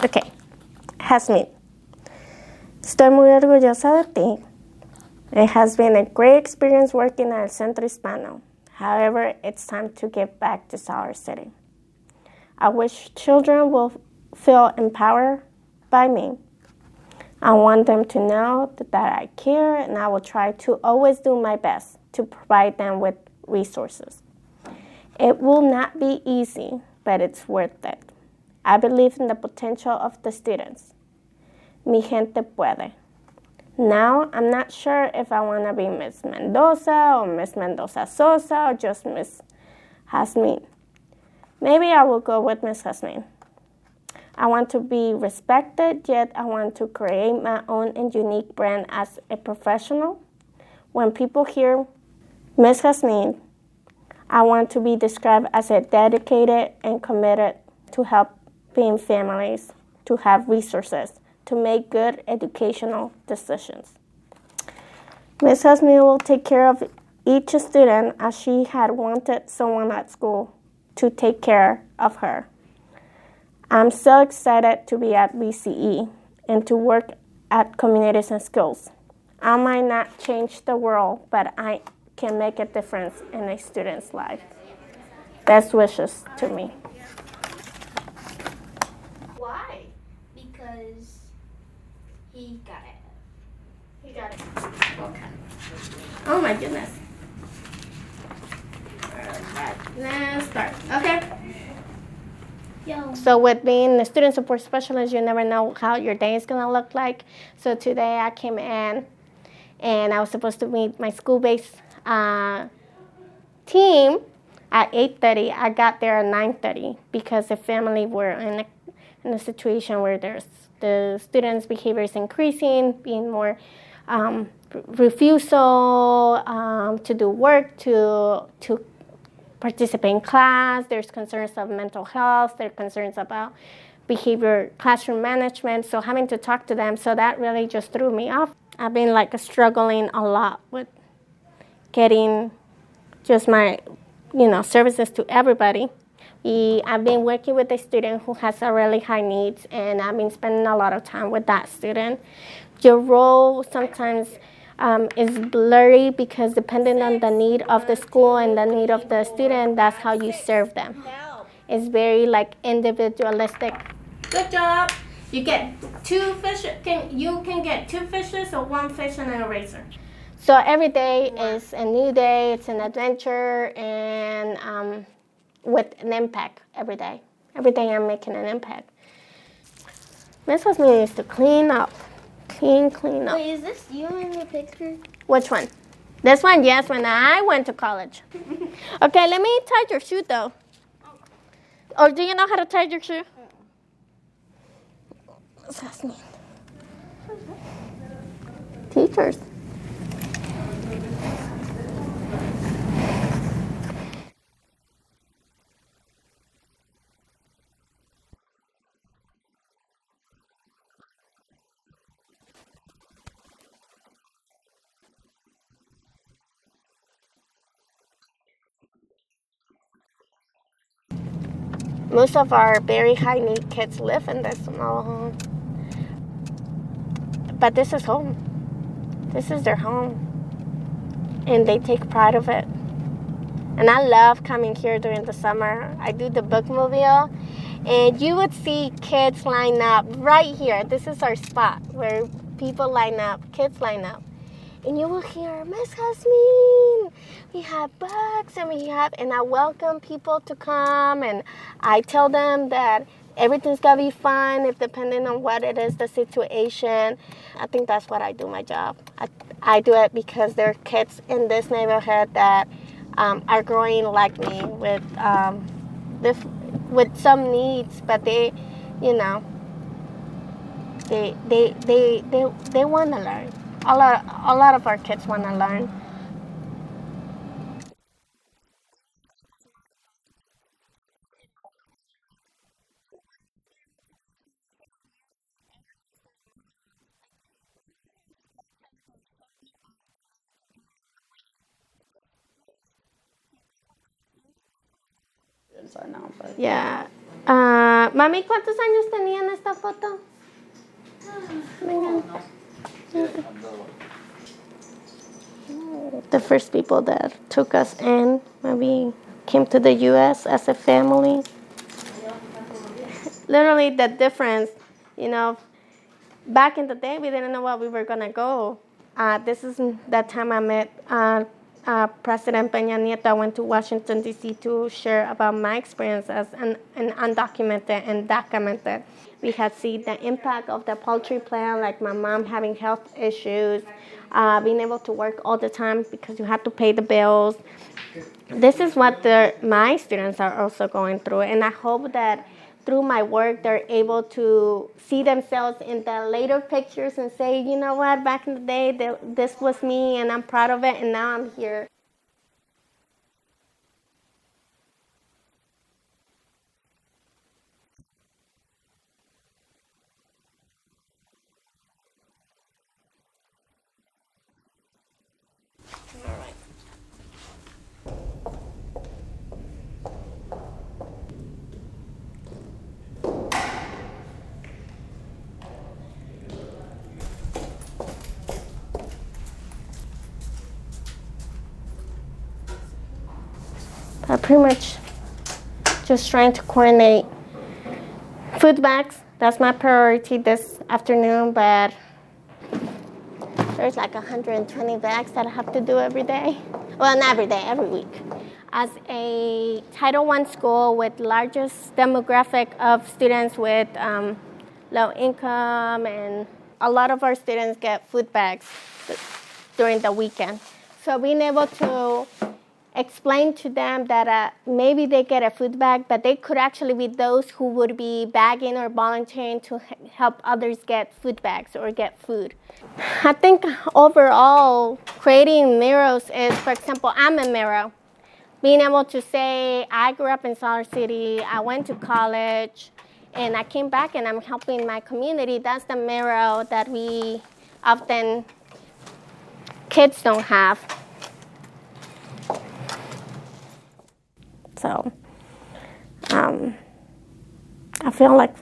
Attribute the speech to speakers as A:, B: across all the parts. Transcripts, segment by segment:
A: Okay, Jazmi, estoy muy orgullosa de ti. It has been a great experience working at El Centro Hispano. However, it's time to get back to Solar City. I wish children will feel empowered by me. I want them to know that I care, and I will try to always do my best to provide them with resources. It will not be easy, but it's worth it. I believe in the potential of the students. Mi gente puede. Now, I'm not sure if I want to be Miss Mendoza or Miss Mendoza Sosa or just Miss Jazmi. Maybe I will go with Miss Jazmi. I want to be respected, yet I want to create my own and unique brand as a professional. When people hear Miss Jazmi, I want to be described as a dedicated and committed to helping families to have resources to make good educational decisions. Ms. Jazmi will take care of each student as she had wanted someone at school to take care of her. I'm so excited to be at BCE and to work at Communities and Schools. I might not change the world, but I can make a difference in a student's life. Best wishes to me.
B: Why? Because he got it.
A: You got it. Okay. Oh my goodness. Alright, let's start. Okay.
B: Yo.
A: So with being the student support specialist, you never know how your day is gonna look like. So today I came in and I was supposed to meet my school-based team at 8:30. I got there at 9:30 because the family were in a situation where the students' behavior is increasing, being more refusal to do work, to participate in class. There's concerns of mental health. There's concerns about behavior, classroom management. So having to talk to them, so that really just threw me off. I've been struggling a lot with getting just my, services to everybody. I've been working with a student who has a really high needs, and I've been spending a lot of time with that student. Your role sometimes is blurry because depending on the need of the school and the need of the student, that's how you serve them. It's very individualistic. Good job. You get 2 fish. You can get 2 fishes or 1 fish and an eraser. So every day is a new day. It's an adventure, and with an impact every day. Every day I'm making an impact. Miss Jazmi needs to clean up. Clean up.
B: Wait, is this you in the picture?
A: Which one? This one, yes, when I went to college. Okay, let me tie your shoe though. Or do you know how to tie your shoe? Teachers. Most of our very high need kids live in this small home. But this is home. This is their home. And they take pride of it. And I love coming here during the summer. I do the bookmobile, and you would see kids line up right here. This is our spot where people line up, kids line up. And you will hear, Miss Jazmi, we have books, and I welcome people to come, and I tell them that everything's gonna be fine if depending on what it is, the situation. I think that's what I do my job. I do it because there are kids in this neighborhood that are growing like me with some needs, but they want to learn. A lot of our kids want to learn. Yeah. Mami, ¿cuántos años tenían esta esa foto? Vengan. The first people that took us in when we came to the U.S. as a family. Literally the difference, back in the day, we didn't know where we were going to go. This is that time I met President Peña Nieto. I went to Washington, D.C. to share about my experience as an undocumented and documented. We had seen the impact of the poultry plant, like my mom having health issues, being able to work all the time because you have to pay the bills. This is what my students are also going through, and I hope that through my work, they're able to see themselves in the later pictures and say, you know what, back in the day, this was me, and I'm proud of it, and now I'm here. All right. I'm pretty much just trying to coordinate food bags. That's my priority this afternoon, but there's like 120 bags that I have to do every day. Well, not every day, every week. As a Title I school with largest demographic of students with low income, and a lot of our students get food bags during the weekend. So being able to explain to them that maybe they get a food bag, but they could actually be those who would be bagging or volunteering to help others get food bags or get food. I think overall, creating mirrors is, for example, I'm a mirror. Being able to say, I grew up in Salt City, I went to college, and I came back and I'm helping my community. That's the mirror that we often, kids don't have. So, I feel like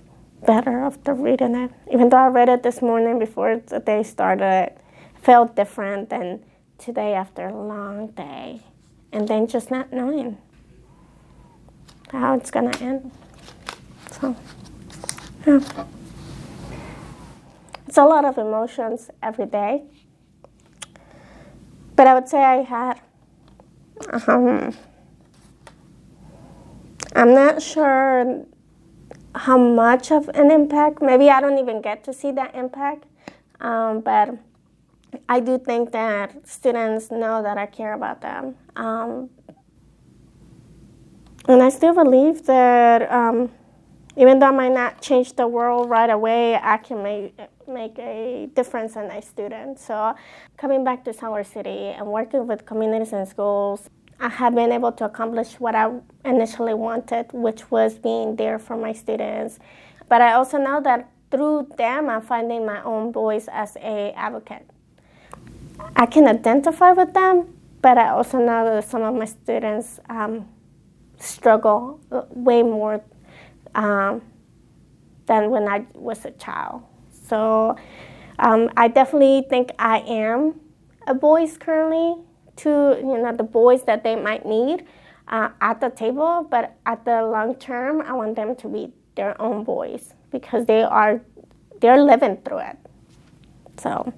A: better after reading it. Even though I read it this morning before the day started, it felt different than today after a long day. And then just not knowing how it's gonna end. So, yeah. It's a lot of emotions every day. But I would say I had, I'm not sure how much of an impact. Maybe I don't even get to see that impact. But I do think that students know that I care about them. And I still believe that even though I might not change the world right away, I can make a difference in my students. So coming back to Sour City and working with communities and schools, I have been able to accomplish what I initially wanted, which was being there for my students. But I also know that through them, I'm finding my own voice as an advocate. I can identify with them, but I also know that some of my students struggle way more than when I was a child. So I definitely think I am a voice currently to the voice that they might need at the table, but at the long term, I want them to be their own voice because they're living through it. So.